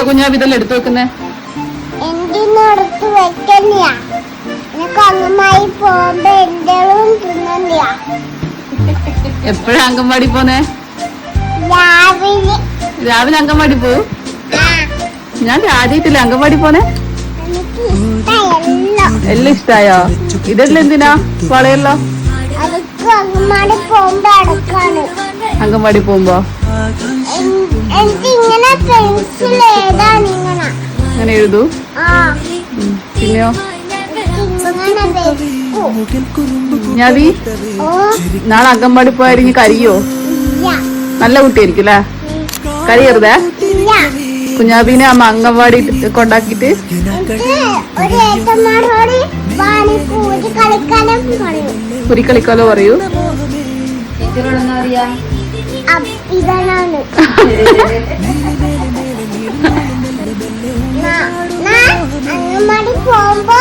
കുഞ്ഞാ ഇതെല്ലാം എടുത്തു വെക്കുന്നേ? എന്തിനടുത്ത് വെക്കണിയാ? എനിക്ക് അംഗൻവാടി പോകുമ്പോ എന്തെങ്കിലും തിന്നണിയാ. എപ്പോഴാ അംഗൻവാടി പോന്നേ? രാവിലെ. രാവിലെ അംഗൻവാടി പോവും? ഞാൻ ആദ്യമായിട്ടില്ല അംഗൻവാടി പോന്നെ. എനിക്ക് ഇഷ്ടമല്ല. എല്ലാം ഇഷ്ടായോ? ഇതെല്ലാം എന്തിനാ വളയല്ലോ? അതൊക്കെ അംഗൻവാടി പോകുമ്പോ അടക്കാണ്. അംഗൻവാടി പോകുമ്പോ എനിക്ക് ഇങ്ങനെ പെൻസിൽ ഏതാണ് ഇങ്ങനെ അങ്ങനെ എഴുതൂ. പിന്നെയോ ഞാവി നാളെ അംഗൻവാടി പോയാൽ കരിയോ? നല്ല കുട്ടിയായിരിക്കും അല്ലേ? കരിയറുതേ? കുഞ്ഞാബീനെ അമ്മ അംഗൻവാടി കൊണ്ടാക്കിട്ട് കുരി കളിക്കാലോ പറയൂ. അംഗൻവാടി പോകുമ്പോ